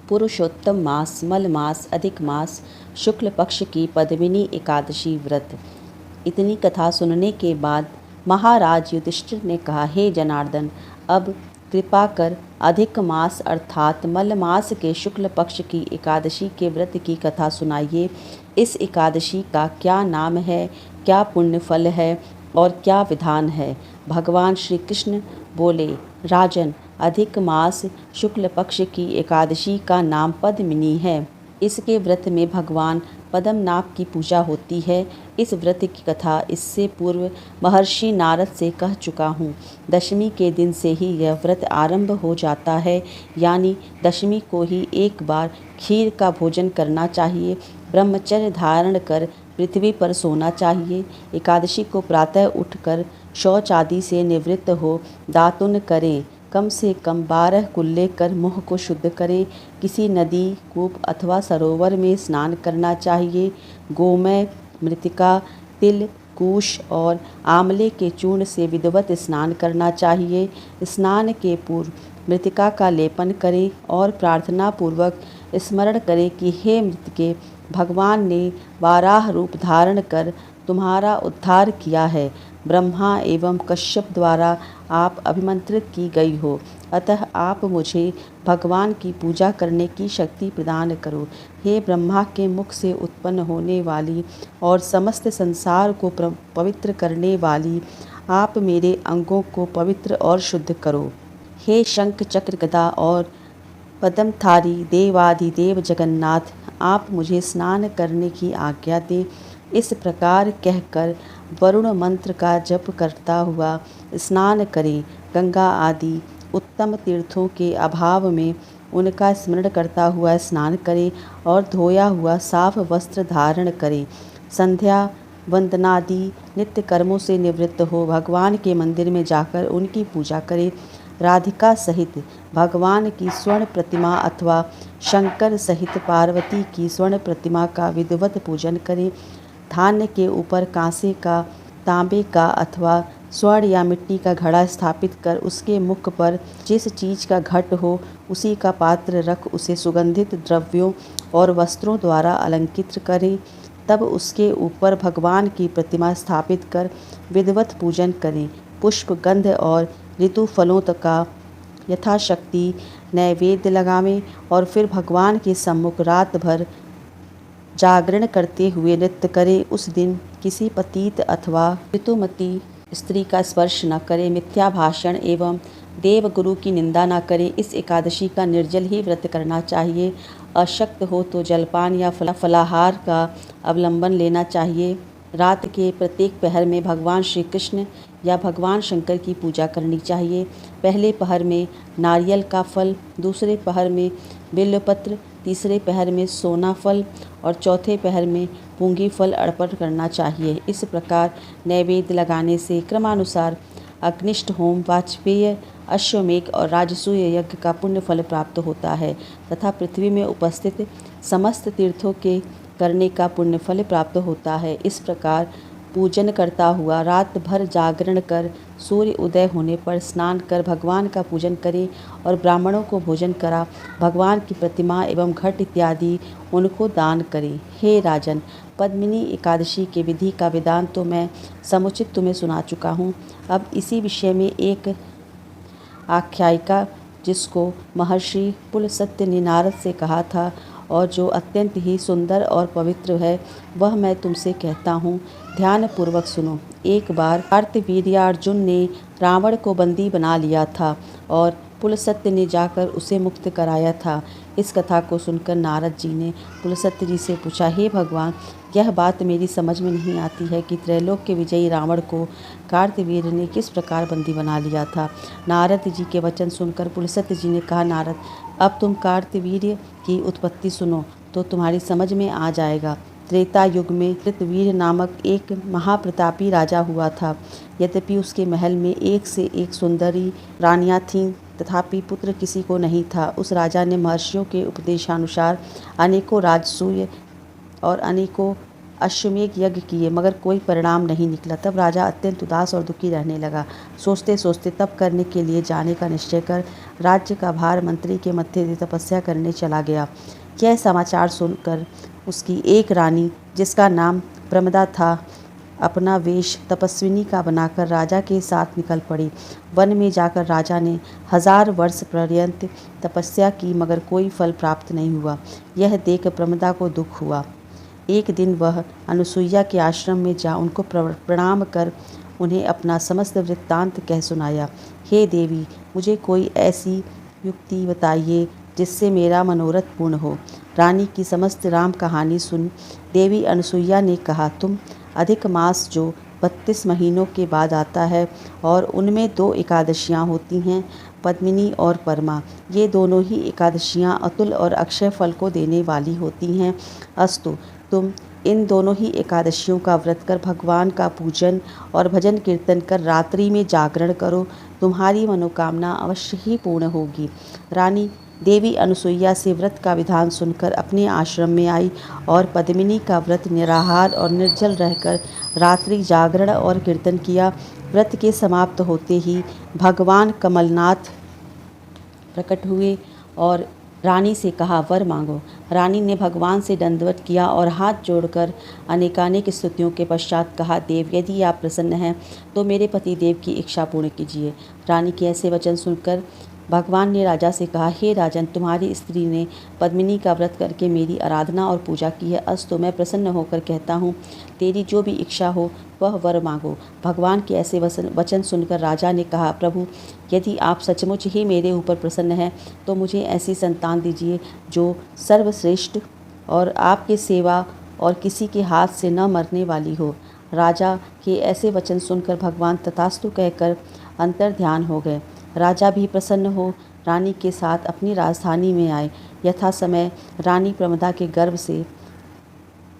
पुरुषोत्तम मास, मल मास, अधिक मास, शुक्ल पक्ष की पद्मिनी एकादशी व्रत। इतनी कथा सुनने के बाद महाराज युधिष्ठिर ने कहा, हे जनार्दन, अब कृपा कर अधिक मास अर्थात मल मास के शुक्ल पक्ष की एकादशी के व्रत की कथा सुनाइए। इस एकादशी का क्या नाम है, क्या पुण्य फल है और क्या विधान है। भगवान श्री कृष्ण बोले, राजन, अधिक मास शुक्ल पक्ष की एकादशी का नाम पद्मिनी है। इसके व्रत में भगवान पद्मनाभ की पूजा होती है। इस व्रत की कथा इससे पूर्व महर्षि नारद से कह चुका हूँ। दशमी के दिन से ही यह व्रत आरंभ हो जाता है, यानी दशमी को ही एक बार खीर का भोजन करना चाहिए। ब्रह्मचर्य धारण कर पृथ्वी पर सोना चाहिए। एकादशी को प्रातः उठकर शौच आदि से निवृत्त हो दातुन करें। कम से कम 12 कुल्ले कर मुँह को शुद्ध करें। किसी नदी, कूप अथवा सरोवर में स्नान करना चाहिए। गोमय, मृतिका, तिल, कुश और आंवले के चूर्ण से विधिवत स्नान करना चाहिए। स्नान के पूर्व मृतिका का लेपन करें और प्रार्थना पूर्वक स्मरण करें कि हे मृतके, भगवान ने वाराह रूप धारण कर तुम्हारा उद्धार किया है। ब्रह्मा एवं कश्यप द्वारा आप अभिमंत्रित की गई हो, अतः आप मुझे भगवान की पूजा करने की शक्ति प्रदान करो। हे ब्रह्मा के मुख से उत्पन्न होने वाली और समस्त संसार को पवित्र करने वाली, आप मेरे अंगों को पवित्र और शुद्ध करो। हे शंख चक्र गदा और पद्मधारी देवाधिदेव जगन्नाथ, आप मुझे स्नान करने की आज्ञा दें। इस प्रकार कहकर वरुण मंत्र का जप करता हुआ स्नान करें। गंगा आदि उत्तम तीर्थों के अभाव में उनका स्मरण करता हुआ स्नान करें और धोया हुआ साफ वस्त्र धारण करें। संध्या वंदनादि नित्य कर्मों से निवृत्त हो भगवान के मंदिर में जाकर उनकी पूजा करें। राधिका सहित भगवान की स्वर्ण प्रतिमा अथवा शंकर सहित पार्वती की स्वर्ण प्रतिमा का विधिवत पूजन करें। धान्य के ऊपर कांसे का, तांबे का अथवा स्वर्ण या मिट्टी का घड़ा स्थापित कर उसके मुख पर जिस चीज़ का घट हो उसी का पात्र रख उसे सुगंधित द्रव्यों और वस्त्रों द्वारा अलंकृत करें। तब उसके ऊपर भगवान की प्रतिमा स्थापित कर विधिवत पूजन करें। पुष्प, गंध और ऋतु फलों का यथाशक्ति नैवेद्य लगावें और फिर भगवान के सम्मुख रात भर जागरण करते हुए नृत्य करें। उस दिन किसी पतित अथवा ऋतुमती स्त्री का स्पर्श न करें। मिथ्या भाषण एवं देवगुरु की निंदा न करें। इस एकादशी का निर्जल ही व्रत करना चाहिए। अशक्त हो तो जलपान या फलाहार का अवलंबन लेना चाहिए। रात के प्रत्येक पहर में भगवान श्री कृष्ण या भगवान शंकर की पूजा करनी चाहिए। पहले पहर में नारियल का फल, दूसरे पहर में बिल्वपत्र, तीसरे पहर में सोना फल और चौथे पहर में पूंगी फल अर्पण करना चाहिए। इस प्रकार नैवेद्य लगाने से क्रमानुसार अग्निष्ठ होम, वाजपेय, अश्वमेघ और राजसूय यज्ञ का पुण्य फल प्राप्त होता है तथा पृथ्वी में उपस्थित समस्त तीर्थों के करने का पुण्य फल प्राप्त होता है। इस प्रकार पूजन करता हुआ रात भर जागरण कर सूर्य उदय होने पर स्नान कर भगवान का पूजन करें और ब्राह्मणों को भोजन करा भगवान की प्रतिमा एवं घट इत्यादि उनको दान करें। हे राजन, पद्मिनी एकादशी के विधि का विधान तो मैं समुचित तुम्हें सुना चुका हूँ। अब इसी विषय में एक आख्यायिका जिसको महर्षि पुलस्त्य ने नारद से कहा था और जो अत्यंत ही सुंदर और पवित्र है, वह मैं तुमसे कहता हूँ। ध्यानपूर्वक सुनो। एक बार कार्तवीर्यार्जुन ने रावण को बंदी बना लिया था और पुलस्त्य ने जाकर उसे मुक्त कराया था। इस कथा को सुनकर नारद जी ने पुलस्त्य जी से पूछा, हे भगवान, यह बात मेरी समझ में नहीं आती है कि त्रैलोक के विजयी रावण को कार्तवीर्य ने किस प्रकार बंदी बना लिया था। नारद जी के वचन सुनकर पुलस्त्य जी ने कहा, नारद, अब तुम कार्तवीर्य की उत्पत्ति सुनो तो तुम्हारी समझ में आ जाएगा। त्रेता युग में कृतवीर नामक एक महाप्रतापी राजा हुआ था। यद्यपि उसके महल में एक से एक सुंदरी रानियां थीं, तथापि पुत्र किसी को नहीं था। उस राजा ने महर्षियों के उपदेशानुसार अनेकों राजसूय और अनेकों अश्वमेध यज्ञ किए मगर कोई परिणाम नहीं निकला। तब राजा अत्यंत उदास और दुखी रहने लगा। सोचते सोचते तप करने के लिए जाने का निश्चय कर राज्य का भार मंत्री के मत्थे दे तपस्या करने चला गया। यह समाचार सुनकर उसकी एक रानी, जिसका नाम प्रमदा था, अपना वेश तपस्विनी का बनाकर राजा के साथ निकल पड़ी। वन में जाकर राजा ने 1000 वर्ष पर्यंत तपस्या की मगर कोई फल प्राप्त नहीं हुआ। यह देख प्रमदा को दुख हुआ। एक दिन वह अनुसुईया के आश्रम में जा उनको प्रणाम कर उन्हें अपना समस्त वृत्तांत कह सुनाया। हे देवी, मुझे कोई ऐसी युक्ति बताइए जिससे मेरा मनोरथ पूर्ण हो। रानी की समस्त राम कहानी सुन देवी अनुसुईया ने कहा, तुम अधिक मास जो 32 महीनों के बाद आता है और उनमें 2 एकादशियाँ होती हैं, पद्मिनी और परमा। ये दोनों ही एकादशियाँ अतुल और अक्षय फल को देने वाली होती हैं। अस्तु, तुम इन दोनों ही एकादशियों का व्रत कर भगवान का पूजन और भजन कीर्तन कर रात्रि में जागरण करो, तुम्हारी मनोकामना अवश्य ही पूर्ण होगी। रानी देवी अनुसुईया से व्रत का विधान सुनकर अपने आश्रम में आई और पद्मिनी का व्रत निराहार और निर्जल रहकर रात्रि जागरण और कीर्तन किया। व्रत के समाप्त होते ही भगवान कमलनाथ प्रकट हुए और रानी से कहा, वर मांगो। रानी ने भगवान से दंडवत किया और हाथ जोड़कर अनेकानेक स्तुतियों के पश्चात कहा, देव, यदि आप प्रसन्न हैं तो मेरे पति देव की इच्छा पूर्ण कीजिए। रानी के ऐसे वचन सुनकर भगवान ने राजा से कहा, हे राजन, तुम्हारी स्त्री ने पद्मिनी का व्रत करके मेरी आराधना और पूजा की है। अस्तु, मैं प्रसन्न होकर कहता हूँ, तेरी जो भी इच्छा हो वह वर मांगो। भगवान के ऐसे वचन सुनकर राजा ने कहा, प्रभु, यदि आप सचमुच ही मेरे ऊपर प्रसन्न हैं तो मुझे ऐसी संतान दीजिए जो सर्वश्रेष्ठ और आपकी सेवा और किसी के हाथ से न मरने वाली हो। राजा के ऐसे वचन सुनकर भगवान तथास्तु कहकर अंतर ध्यान हो गए। राजा भी प्रसन्न हो रानी के साथ अपनी राजधानी में आए। यथा समय रानी प्रमदा के गर्भ से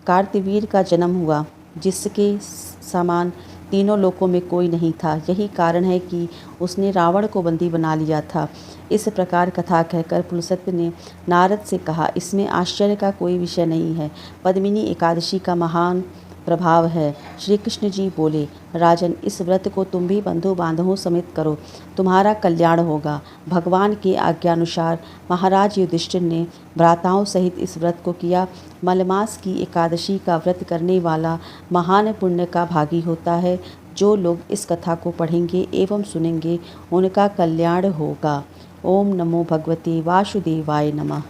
कार्तवीर का जन्म हुआ, जिसके समान तीनों लोकों में कोई नहीं था। यही कारण है कि उसने रावण को बंदी बना लिया था। इस प्रकार कथा कहकर पुलस्त्य ने नारद से कहा, इसमें आश्चर्य का कोई विषय नहीं है। पद्मिनी एकादशी का महान प्रभाव है। श्री कृष्ण जी बोले, राजन, इस व्रत को तुम भी बंधु बांधवों समेत करो, तुम्हारा कल्याण होगा। भगवान के आज्ञानुसार महाराज युधिष्ठिर ने भ्राताओं सहित इस व्रत को किया। मलमास की एकादशी का व्रत करने वाला महान पुण्य का भागी होता है। जो लोग इस कथा को पढ़ेंगे एवं सुनेंगे उनका कल्याण होगा। ओम नमो भगवते वासुदेवाय नमः।